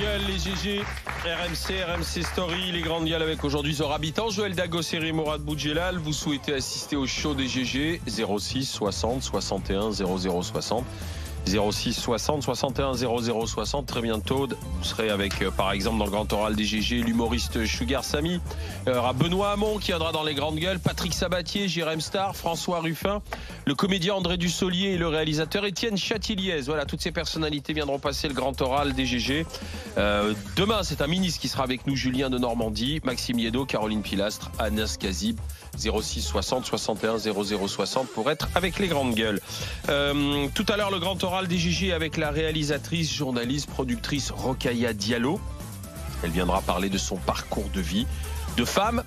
gueules, les GG, RMC Story, les grandes gueules avec aujourd'hui Zora Habitant, Joël Dagosseri, Mourad Boudjelal. Vous souhaitez assister au show des GG, 06 60 61 00 60. 06 60 61 00 60. Très bientôt, vous serez avec, par exemple, dans le grand oral des GG, l'humoriste Sugar Samy, Benoît Hamon qui viendra dans les grandes gueules, Patrick Sabatier, Jérém Star, François Ruffin, le comédien André Dussolier et le réalisateur Étienne Chatiliez. Voilà, toutes ces personnalités viendront passer le grand oral des GG. Demain, c'est un ministre qui sera avec nous, Julien de Normandie, Maxime Yeddo, Caroline Pilastre, Anas Kazib. 06 60 61 00 60 pour être avec les grandes gueules. Tout à l'heure, le grand oral des GG avec la réalisatrice, journaliste, productrice Rokhaya Diallo. Elle viendra parler de son parcours de vie, de femmes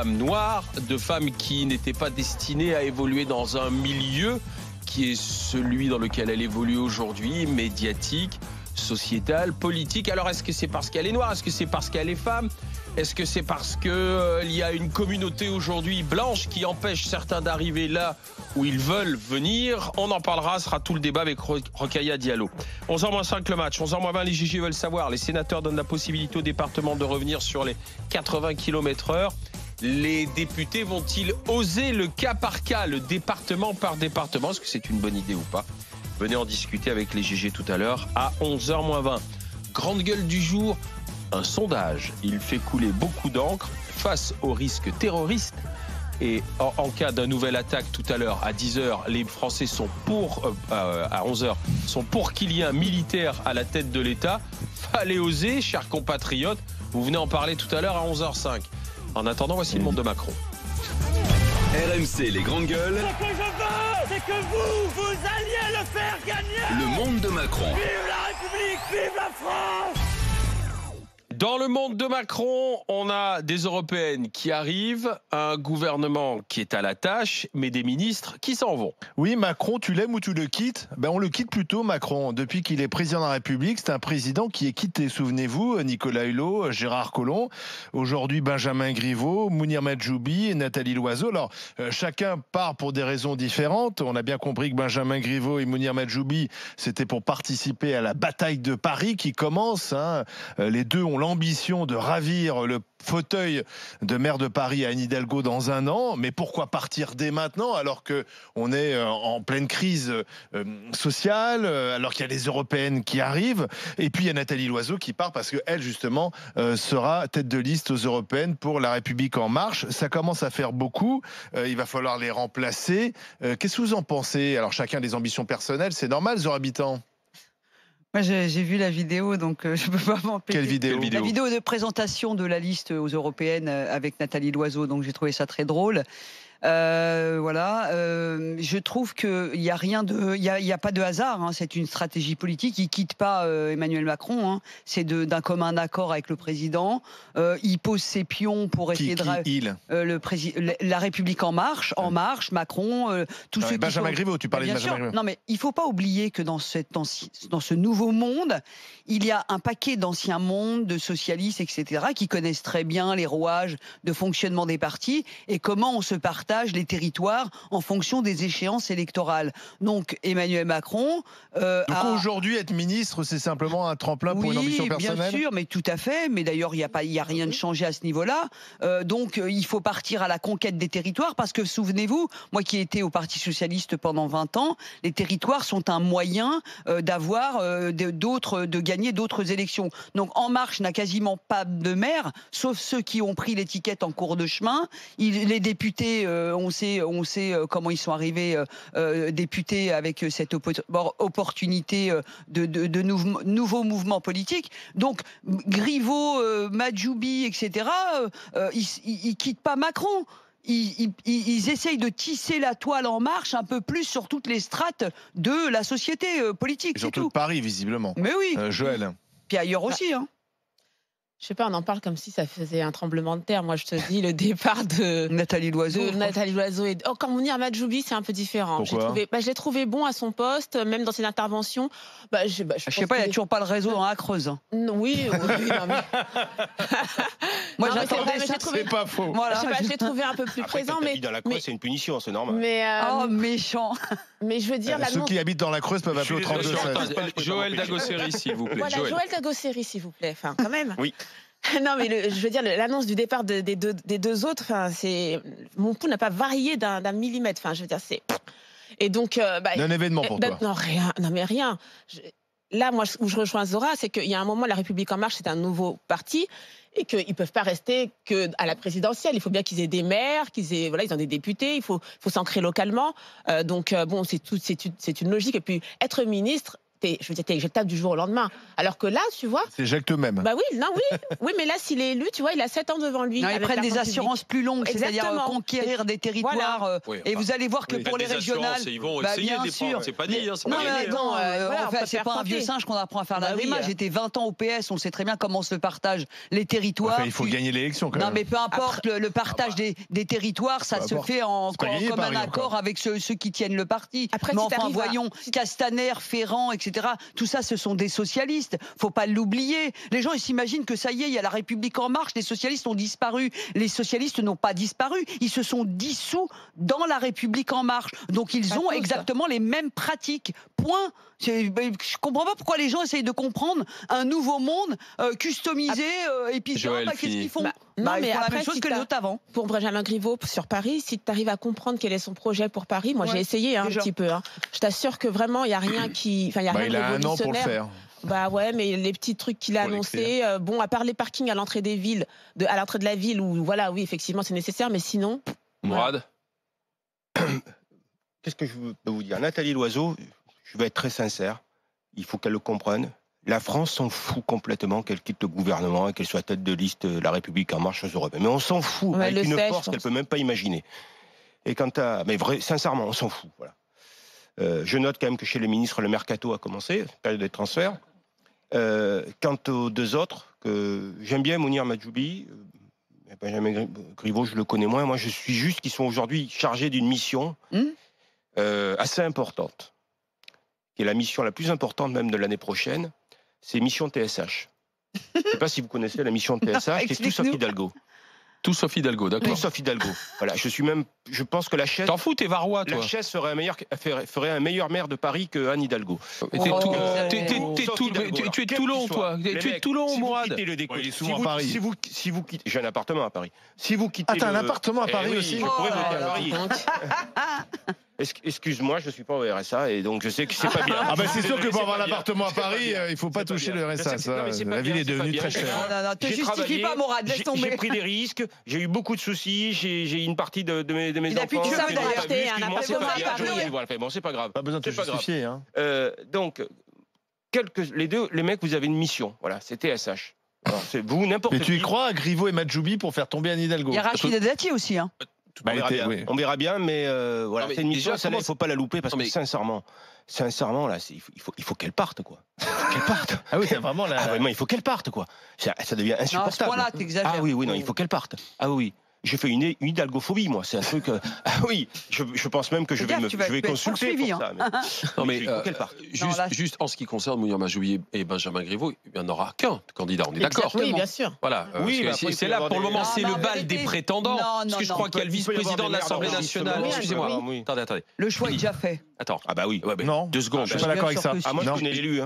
noires, de femmes qui n'étaient pas destinées à évoluer dans un milieu qui est celui dans lequel elle évolue aujourd'hui, médiatique, sociétal, politique. Alors est-ce que c'est parce qu'elle est noire? Est-ce que c'est parce qu'elle est femme? Est-ce que c'est parce que il y a une communauté aujourd'hui blanche qui empêche certains d'arriver là où ils veulent venir? On en parlera, ce sera tout le débat avec Rokhaya Diallo. 11h-5 le match, 11h-20 les GG veulent savoir. Les sénateurs donnent la possibilité au département de revenir sur les 80 km/h. Les députés vont-ils oser le cas par cas, le département par département? Est-ce que c'est une bonne idée ou pas? Venez en discuter avec les GG tout à l'heure à 11h-20. Grande gueule du jour, un sondage. Il fait couler beaucoup d'encre face aux risques terroristes. Et en cas d'une nouvelle attaque tout à l'heure à 10h, les Français sont pour, à 11h, sont pour qu'il y ait un militaire à la tête de l'État. Fallait oser, chers compatriotes. Vous venez en parler tout à l'heure à 11h05. En attendant, voici le monde de Macron. RMC, les grandes gueules. Ce que je veux, c'est que vous alliez le faire gagner. Le monde de Macron. Vive la République, vive la France. Dans le monde de Macron, on a des européennes qui arrivent, un gouvernement qui est à la tâche, mais des ministres qui s'en vont. Oui, Macron, tu l'aimes ou tu le quittes? On le quitte plutôt, Macron. Depuis qu'il est président de la République, c'est un président qui est quitté. Souvenez-vous, Nicolas Hulot, Gérard Collomb, aujourd'hui Benjamin Griveaux, Mounir Majoubi et Nathalie Loiseau. Alors, chacun part pour des raisons différentes. On a bien compris que Benjamin Griveaux et Mounir Majoubi, c'était pour participer à la bataille de Paris qui commence. Les deux ont l'ambition de ravir le fauteuil de maire de Paris à Anne Hidalgo dans un an, mais pourquoi partir dès maintenant alors qu'on est en pleine crise sociale, alors qu'il y a les européennes qui arrivent, et puis il y a Nathalie Loiseau qui part parce qu'elle justement sera tête de liste aux européennes pour La République En Marche. Ça commence à faire beaucoup, il va falloir les remplacer. Qu'est-ce que vous en pensez? Alors chacun a des ambitions personnelles, c'est normal, Zora Habitant. Moi, j'ai vu la vidéo, donc je peux pas m'empêcher. Quelle vidéo? La vidéo de présentation de la liste aux européennes avec Nathalie Loiseau, donc j'ai trouvé ça très drôle. Je trouve qu'il y a rien de, il y a pas de hasard. C'est une stratégie politique. Il quitte pas Emmanuel Macron. C'est d'un commun accord avec le président. Il pose ses pions pour essayer la République En Marche, Macron, tous ceux Benjamin Griveaux, tu parlais de Benjamin Griveaux. Non, mais il faut pas oublier que dans ce nouveau monde, il y a un paquet d'anciens mondes, de socialistes, etc., qui connaissent très bien les rouages de fonctionnement des partis et comment on se partage les territoires en fonction des échéances électorales. Donc Emmanuel Macron... Donc aujourd'hui, être ministre, c'est simplement un tremplin pour une ambition personnelle? Oui, bien sûr, mais tout à fait. Mais d'ailleurs, il n'y a rien de changé à ce niveau-là. Donc il faut partir à la conquête des territoires parce que, souvenez-vous, moi qui ai été au Parti Socialiste pendant 20 ans, les territoires sont un moyen de gagner d'autres élections. Donc En Marche n'a quasiment pas de maire, sauf ceux qui ont pris l'étiquette en cours de chemin. Les députés... on sait comment ils sont arrivés députés avec cette opportunité de nouveaux mouvements politiques. Donc Griveaux, Majoubi, etc., ils quittent pas Macron. Ils essayent de tisser la toile En Marche un peu plus sur toutes les strates de la société politique. Et surtout de Paris, visiblement. Mais oui. Joël. Puis ailleurs aussi. Je sais pas, on en parle comme si ça faisait un tremblement de terre. Moi, je te dis, le départ de Nathalie Loiseau. Nathalie Loiseau. Quand Mounir Mahjoubi, c'est un peu différent. Je l'ai trouvé bon à son poste, même dans ses interventions. Je sais pas, il n'y a toujours pas le réseau dans la Creuse. Non, oui, non, mais... Moi, j'attendais ça, trouvé... c'est pas faux. Voilà, je l'ai trouvé un peu plus Après, présent. Mais dans la Creuse, c'est une punition, c'est normal. Oh, méchant. Mais je veux dire, ceux qui habitent dans la Creuse peuvent appeler au 32-16. Joël Dagosseri, s'il vous plaît. Voilà, Joël Dagosseri, s'il vous plaît. Enfin, quand même. Oui. Non, mais je veux dire, l'annonce du départ des deux autres, mon pouls n'a pas varié d'un millimètre. Enfin, je veux dire, c'est... Et donc... un événement pour toi. Non, rien. Non, mais rien. Là, moi, où je rejoins Zora, c'est qu'il y a un moment, La République En Marche, c'est un nouveau parti et qu'ils ne peuvent pas rester qu'à la présidentielle. Il faut bien qu'ils aient des maires, ils ont des députés, il faut s'ancrer localement. Donc, bon, c'est une logique. Et puis, être ministre... t'es éjectable du jour au lendemain. Alors que là, tu vois... C'est éjecte eux-mêmes. Bah oui, oui, mais là, s'il est élu, tu vois, il a 7 ans devant lui. Non, ils prennent des assurances plus longues, c'est-à-dire conquérir des territoires. Voilà. Et vous allez voir que pour les régionales... Ils vont essayer de les prendre, c'est pas dit. Non, c'est pas un vieux singe qu'on apprend à faire la rima. J'étais 20 ans au PS, on sait très bien comment se partage les territoires. Il faut gagner l'élection quand même. Non, mais peu importe, le partage des territoires, ça se fait comme un accord avec ceux qui tiennent le parti. Mais enfin, voyons, Castaner, Ferrand, etc., tout ça, ce sont des socialistes. Faut pas l'oublier. Les gens, ils s'imaginent que ça y est, il y a la République En Marche, les socialistes ont disparu. Les socialistes n'ont pas disparu. Ils se sont dissous dans la République En Marche. Donc, ils ont exactement les mêmes pratiques. Point. Je comprends pas pourquoi les gens essayent de comprendre un nouveau monde customisé et puis qu'est-ce qu'ils font Non, mais ils font la après, même chose que les autres avant. Pour Benjamin Griveaux sur Paris, si tu arrives à comprendre quel est son projet pour Paris, moi j'ai essayé un petit peu. Je t'assure que vraiment, il n'y a rien qui... il a un an pour le faire. Bah ouais, mais les petits trucs qu'il a annoncés, à part les parkings à l'entrée des villes, à l'entrée de la ville, où voilà, oui, effectivement, c'est nécessaire, mais sinon... Mourad Qu'est-ce que je peux vous dire? Nathalie Loiseau, je vais être très sincère, il faut qu'elle le comprenne. La France s'en fout complètement qu'elle quitte le gouvernement et qu'elle soit tête de liste de La République En Marche aux Européennes. Mais on s'en fout avec une force qu'elle peut même pas imaginer. Et sincèrement, on s'en fout. Voilà. Je note quand même que chez les ministres, le mercato a commencé, période de transfert. Quant aux deux autres, que j'aime bien, Mounir Mahjoubi, Benjamin Griveaux, je le connais moins. Moi, je suis juste qu'ils sont aujourd'hui chargés d'une mission assez importante, qui est la mission la plus importante même de l'année prochaine. C'est mission TSH. Je ne sais pas si vous connaissez la mission TSH, qui est tout sauf Hidalgo. Tout sauf Hidalgo, d'accord. Tout sauf Hidalgo. Voilà, je pense que la Chaise... T'en fous, t'es varois, toi. La Chaise ferait un meilleur maire de Paris que Anne Hidalgo. Tu es de Toulon, toi. Tu es de Toulon, Mourad. Il est souvent à Paris. Si vous quittez... J'ai un appartement à Paris. Si vous quittez... t'as un appartement à Paris aussi? Je pourrais voter à Paris. Excuse-moi, je ne suis pas au RSA et donc je sais que c'est pas bien. C'est sûr que pour avoir l'appartement à Paris, il ne faut pas toucher le RSA. La ville est devenue très chère. Non, te justifie pas, Mourad, laisse tomber. J'ai pris des risques, j'ai eu beaucoup de soucis, j'ai une partie de mes enfants. Il a plus de ça d'acheter un appartement à Paris. Bon, c'est pas grave. Pas besoin de te justifier. Donc, les mecs, vous avez une mission. Voilà, c'est TSH. Alors, vous, n'importe qui. Mais tu y crois à Griveaux et Mahjoubi pour faire tomber Anne Hidalgo? Il y a Rachida Dati aussi, On verra bien, mais voilà, c'est une mission, il ne faut pas la louper parce que sincèrement, là, il faut qu'elle parte, quoi. Qu'elle parte. Ah oui, vraiment là. Vraiment, il faut qu'elle parte, quoi. Ça devient insupportable. Non, à ce point-là, t'exagères. Ah oui, non, il faut qu'elle parte. Ah oui. J'ai fait une hidalgophobie, moi. C'est un truc. Ah oui, je pense même que je vais consulter pour ça. Non, mais juste en ce qui concerne Mounir Mahjoubi et Benjamin Griveaux, il n'y en aura qu'un candidat. On est d'accord? Oui, bien sûr. Voilà. C'est là pour le moment, c'est le bal des prétendants. Parce que je crois qu'il y a le vice-président de l'Assemblée nationale. Excusez-moi. Attendez. Le choix est déjà fait. Attends. Ah bah oui. Non. 2 secondes. Je suis pas d'accord avec ça. Moi, je connais l'élu.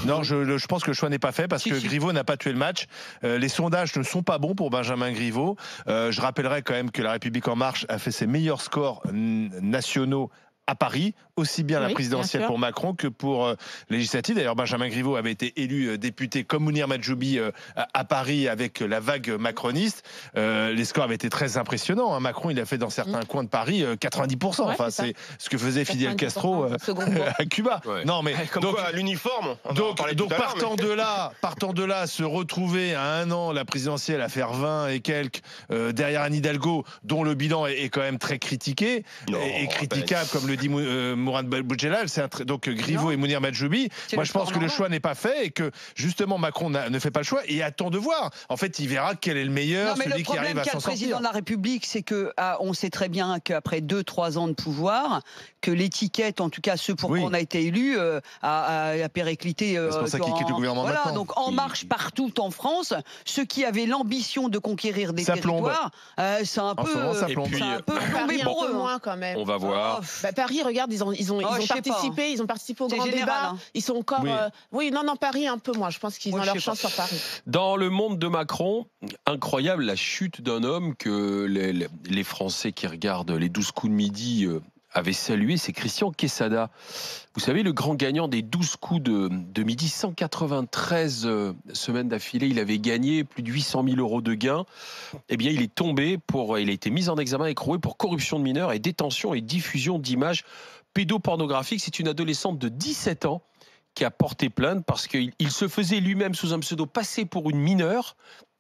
Non, je pense que le choix n'est pas fait parce que Griveaux n'a pas tué le match. Les sondages ne sont pas bons pour Benjamin Griveaux. Je rappellerai quand même que La République En Marche a fait ses meilleurs scores nationaux à Paris, aussi bien la présidentielle pour Macron que pour législative. D'ailleurs, Benjamin Griveaux avait été élu député comme Mounir Mahjoubi à Paris avec la vague macroniste. Les scores avaient été très impressionnants. Macron, il a fait dans certains coins de Paris 90%. Enfin, c'est ce que faisait Fidel Castro à Cuba. Ouais. Non, mais donc l'uniforme. Donc partant de là, se retrouver à un an la présidentielle à faire 20 et quelques derrière Anne Hidalgo, dont le bilan est quand même très critiqué et critiquable, comme le dit Mourad Boudjelal, donc Griveaux et Mounir Majoubi. Moi, je pense que le choix n'est pas fait et que justement Macron ne fait pas le choix et attend de voir. En fait, il verra quel est le meilleur, celui qui arrive à s'en sortir. Le président de la République, c'est que on sait très bien qu'après 2-3 ans de pouvoir, que l'étiquette, en tout cas ceux pour qui on a été élu, a périclité. C'est pour ça qu'il quitte le gouvernement maintenant. Donc En Marche partout en France, ceux qui avaient l'ambition de conquérir des territoires, c'est un peu plombé pour eux. Moins quand même. On va voir. Paris, regarde, ils ont participé au grand débat. Ils sont encore. Paris un peu moins. Je pense qu'ils ont leur chance sur Paris. Dans le monde de Macron, incroyable la chute d'un homme que les Français qui regardent les 12 coups de midi avaient salué, c'est Christian Quesada. Vous savez, le grand gagnant des 12 coups de midi, 193 semaines d'affilée, il avait gagné plus de 800 000 euros de gains. Eh bien, il a été mis en examen et écroué pour corruption de mineurs et détention et diffusion d'images pédopornographiques. C'est une adolescente de 17 ans qui a porté plainte parce qu'il se faisait lui-même sous un pseudo passer pour une mineure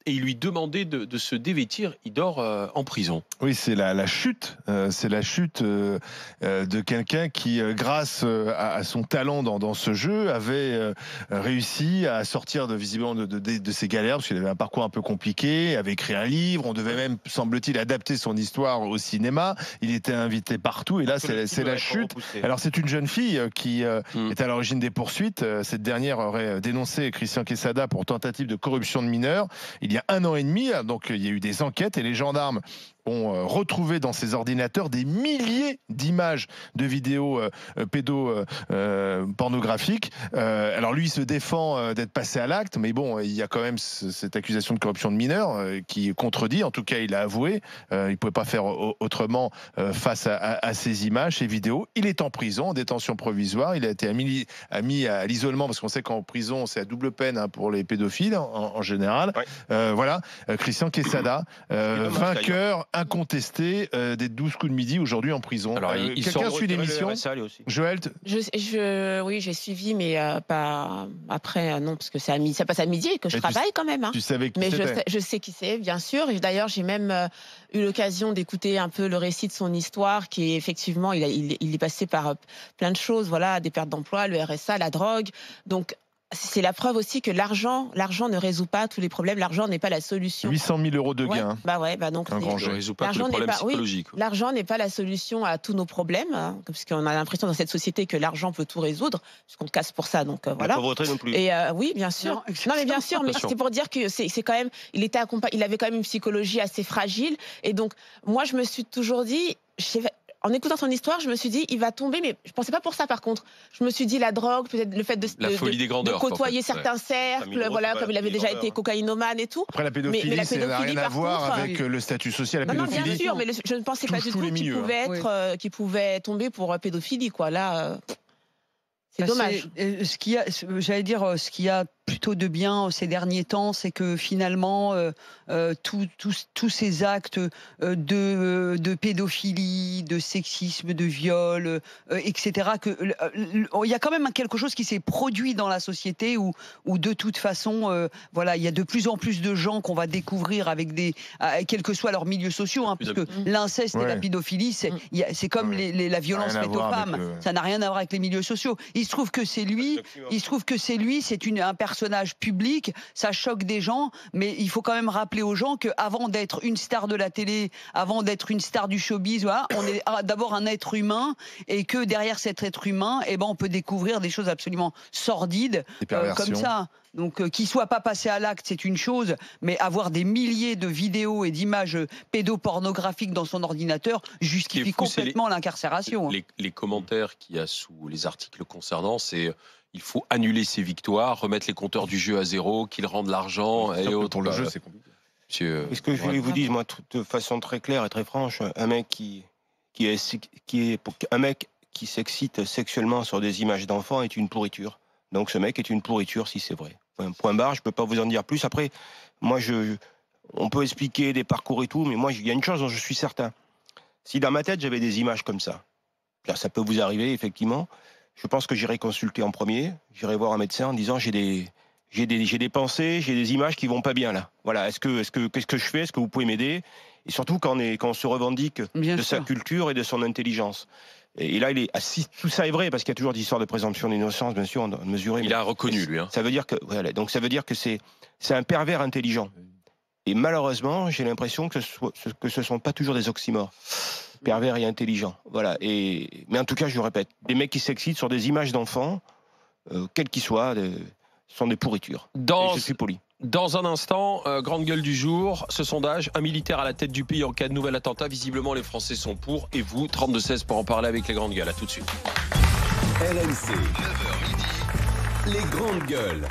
et il lui demandait de se dévêtir. Il dort en prison. Oui, c'est la chute. C'est la chute de quelqu'un qui, grâce à son talent dans ce jeu, avait réussi à sortir visiblement de ses galères, parce qu'il avait un parcours un peu compliqué, avait écrit un livre, on devait même, semble-t-il, adapter son histoire au cinéma. Il était invité partout, et là, c'est la chute. Alors, c'est une jeune fille qui est à l'origine des poursuites. Cette dernière aurait dénoncé Christian Quesada pour tentative de corruption de mineurs. Il y a 1 an et demi, donc il y a eu des enquêtes et les gendarmes ont retrouvé dans ses ordinateurs des milliers d'images de vidéos pédopornographiques. Alors lui, il se défend d'être passé à l'acte, mais bon, il y a quand même cette accusation de corruption de mineurs qui contredit. En tout cas, il a avoué. Il ne pouvait pas faire autrement face à ces images, ces vidéos. Il est en prison, en détention provisoire. Il a été mis à l'isolement parce qu'on sait qu'en prison, c'est à double peine pour les pédophiles en général. Ouais. Voilà, Christian Quesada, vainqueur incontesté des 12 coups de midi aujourd'hui en prison. Alors, quelqu'un suit l'émission? Joël? Oui, j'ai suivi, mais pas après, non, parce que ça passe à midi et que je travaille quand même. Hein. Tu savais qui mais c'était? je sais qui c'est, bien sûr. Et d'ailleurs, j'ai même eu l'occasion d'écouter un peu le récit de son histoire, qui est effectivement, il est passé par plein de choses, voilà, des pertes d'emploi, le RSA, la drogue. Donc, c'est la preuve aussi que l'argent ne résout pas tous les problèmes. L'argent n'est pas la solution. 800 000 euros de gains. Donc un grand jeu. Ne résout pas tous les problèmes psychologiques. L'argent n'est pas la solution à tous nos problèmes, hein, parce qu'on a l'impression dans cette société que l'argent peut tout résoudre, puisqu'on casse pour ça. Donc voilà. La pauvreté non plus. Et oui, bien sûr. Non, mais bien sûr. Mais c'est pour dire que c'est quand même. Il avait quand même une psychologie assez fragile. Et donc, moi, je me suis toujours dit. En écoutant son histoire, je me suis dit, il va tomber, mais je pensais pas pour ça par contre. Je me suis dit, la drogue, peut-être le fait de côtoyer certains cercles, voilà, comme il avait déjà été cocaïnomane et tout. Après, la pédophilie, ça n'a rien à voir avec le statut social. La pédophilie, non, bien sûr, mais je ne pensais pas du tout qu'il pouvait tomber pour pédophilie, quoi. Là, c'est dommage. Ce qu'il y a plutôt de bien ces derniers temps, c'est que finalement, tous ces actes de pédophilie, de sexisme, de viol, etc., il y a quand même quelque chose qui s'est produit dans la société où de toute façon, voilà, il y a de plus en plus de gens qu'on va découvrir quels que soient leurs milieux sociaux, hein, puisque l'inceste et la pédophilie, c'est comme la violence faite aux femmes. Ça n'a rien à voir avec les milieux sociaux. Il se trouve que c'est lui. C'est un personnage public, ça choque des gens, mais il faut quand même rappeler aux gens qu'avant d'être une star de la télé, avant d'être une star du showbiz, voilà, on est d'abord un être humain, et que derrière cet être humain, on peut découvrir des choses absolument sordides comme ça. Donc, qu'il soit pas passé à l'acte, c'est une chose, mais avoir des milliers de vidéos et d'images pédopornographiques dans son ordinateur justifie complètement l'incarcération. Les commentaires qu'il y a sous les articles concernant, c'est il faut annuler ses victoires, remettre les compteurs du jeu à zéro, qu'il rende l'argent et autres. Pour le jeu, c'est compliqué. Ce que je voulais vous dire, moi, de façon très claire et très franche, un mec qui s'excite sexuellement sur des images d'enfants est une pourriture. Donc ce mec est une pourriture si c'est vrai. Enfin, point barre, je peux pas vous en dire plus. Après, moi, on peut expliquer des parcours et tout, mais moi, il y a une chose dont je suis certain. Si dans ma tête j'avais des images comme ça, là, ça peut vous arriver effectivement. Je pense que j'irai consulter en premier, j'irai voir un médecin en disant j'ai des pensées, j'ai des images qui vont pas bien là. Voilà, qu'est-ce que je fais? Est-ce que vous pouvez m'aider? Et surtout quand on se revendique Bien de sûr. sa culture et de son intelligence. Et là, tout ça est vrai, parce qu'il y a toujours des histoires de présomption d'innocence, bien sûr, on doit mesurer. Il a reconnu, lui. Hein. Ça veut dire que, voilà, donc ça veut dire que c'est un pervers intelligent. Et malheureusement, j'ai l'impression que ce sont pas toujours des oxymores. Pervers et intelligent. Voilà. Mais en tout cas, je le répète, des mecs qui s'excitent sur des images d'enfants, quels qu'ils soient, sont des pourritures. Et je suis poli. Dans un instant, grande gueule du jour, ce sondage, un militaire à la tête du pays en cas de nouvel attentat. Visiblement, les Français sont pour. Et vous, 32-16 pour en parler avec les grandes gueules. À tout de suite. RMC, 9h midi, les grandes gueules.